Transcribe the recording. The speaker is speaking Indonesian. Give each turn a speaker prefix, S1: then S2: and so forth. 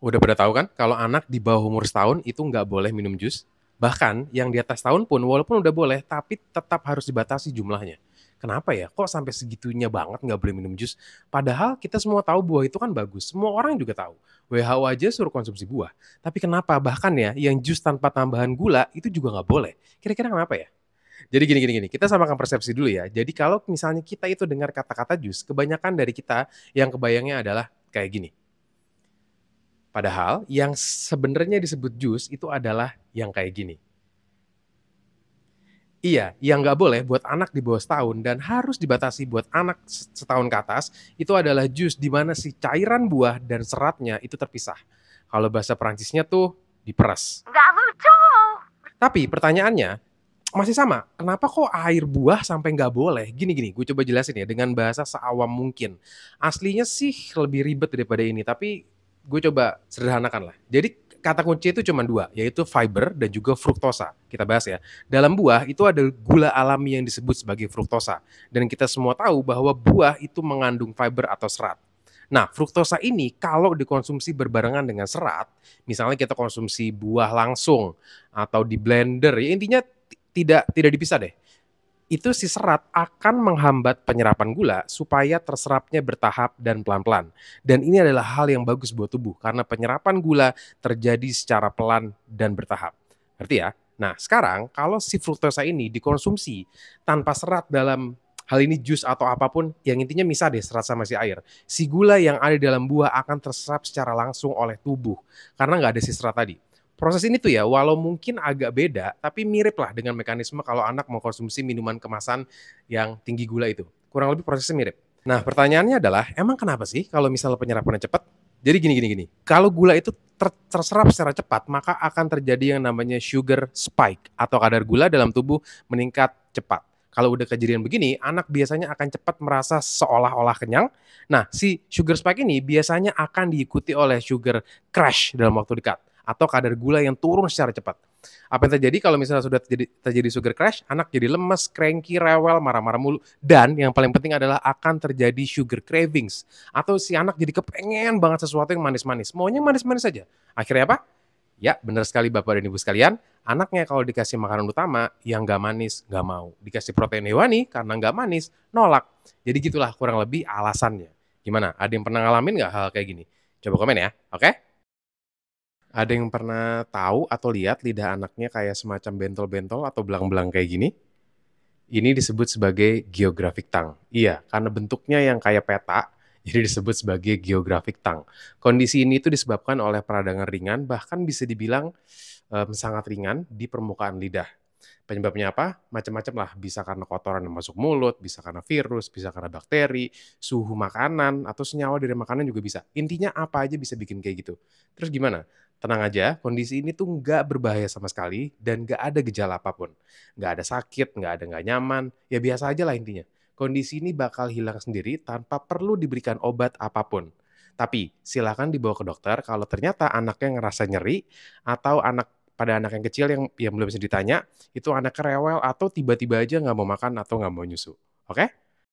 S1: Udah pada tahu kan kalau anak di bawah umur setahun itu nggak boleh minum jus? Bahkan yang di atas tahun pun walaupun udah boleh tapi tetap harus dibatasi jumlahnya. Kenapa ya? Kok sampai segitunya banget nggak boleh minum jus? Padahal kita semua tahu buah itu kan bagus. Semua orang juga tahu. WHO aja suruh konsumsi buah. Tapi kenapa bahkan ya yang jus tanpa tambahan gula itu juga nggak boleh? Kira-kira kenapa ya? Jadi gini. Kita samakan persepsi dulu ya. Jadi kalau misalnya kita itu dengar kata-kata jus, kebanyakan dari kita yang kebayangnya adalah kayak gini. Padahal yang sebenarnya disebut jus itu adalah yang kayak gini. Iya, yang nggak boleh buat anak di bawah setahun dan harus dibatasi buat anak setahun ke atas itu adalah jus di mana si cairan buah dan seratnya itu terpisah. Kalau bahasa Perancisnya tuh diperas.
S2: Nggak lucu.
S1: Tapi pertanyaannya masih sama. Kenapa kok air buah sampai nggak boleh? Gini, gue coba jelasin ya dengan bahasa seawam mungkin. Aslinya sih lebih ribet daripada ini, tapi gue coba sederhanakan lah. Jadi kata kunci itu cuma dua, yaitu fiber dan juga fruktosa. Kita bahas ya. Dalam buah itu ada gula alami yang disebut sebagai fruktosa. Dan kita semua tahu bahwa buah itu mengandung fiber atau serat. Nah, fruktosa ini kalau dikonsumsi berbarengan dengan serat, misalnya kita konsumsi buah langsung atau di blender, ya intinya tidak dipisah deh. Itu si serat akan menghambat penyerapan gula supaya terserapnya bertahap dan pelan-pelan. Dan ini adalah hal yang bagus buat tubuh karena penyerapan gula terjadi secara pelan dan bertahap. Ngerti ya? Nah, sekarang kalau si fruktosa ini dikonsumsi tanpa serat dalam hal ini jus atau apapun, yang intinya misah deh serat sama si air. Si gula yang ada di dalam buah akan terserap secara langsung oleh tubuh karena nggak ada si serat tadi. Proses ini tuh ya, walau mungkin agak beda, tapi mirip lah dengan mekanisme kalau anak mengkonsumsi minuman kemasan yang tinggi gula itu. Kurang lebih prosesnya mirip. Nah, pertanyaannya adalah, emang kenapa sih kalau misalnya penyerapannya cepat? Jadi gini. Kalau gula itu terserap secara cepat, maka akan terjadi yang namanya sugar spike atau kadar gula dalam tubuh meningkat cepat. Kalau udah kejadian begini, anak biasanya akan cepat merasa seolah-olah kenyang. Nah, si sugar spike ini biasanya akan diikuti oleh sugar crash dalam waktu dekat atau kadar gula yang turun secara cepat. Apa yang terjadi kalau misalnya sudah terjadi sugar crash, anak jadi lemes, cranky, rewel, marah-marah mulu, dan yang paling penting adalah akan terjadi sugar cravings, atau si anak jadi kepengen banget sesuatu yang manis-manis, maunya manis-manis saja. Akhirnya apa? Ya, benar sekali Bapak dan Ibu sekalian, anaknya kalau dikasih makanan utama yang nggak manis, nggak mau. Dikasih protein hewani karena nggak manis, nolak. Jadi gitulah kurang lebih alasannya. Gimana? Ada yang pernah ngalamin nggak hal kayak gini? Coba komen ya, oke? Ada yang pernah tahu atau lihat lidah anaknya kayak semacam bentol-bentol atau belang-belang kayak gini? Ini disebut sebagai geographic tongue. Iya, karena bentuknya yang kayak peta, jadi disebut sebagai geographic tongue. Kondisi ini itu disebabkan oleh peradangan ringan, bahkan bisa dibilang sangat ringan di permukaan lidah. Penyebabnya apa? Macam-macam lah. Bisa karena kotoran yang masuk mulut, bisa karena virus, bisa karena bakteri, suhu makanan, atau senyawa dari makanan juga bisa. Intinya apa aja bisa bikin kayak gitu. Terus gimana? Tenang aja, kondisi ini tuh nggak berbahaya sama sekali dan nggak ada gejala apapun. Nggak ada sakit, nggak ada nggak nyaman, ya biasa aja lah intinya. Kondisi ini bakal hilang sendiri tanpa perlu diberikan obat apapun. Tapi silakan dibawa ke dokter kalau ternyata anaknya ngerasa nyeri atau pada anak yang kecil yang belum bisa ditanya, itu anak rewel atau tiba-tiba aja nggak mau makan atau nggak mau nyusu. Oke?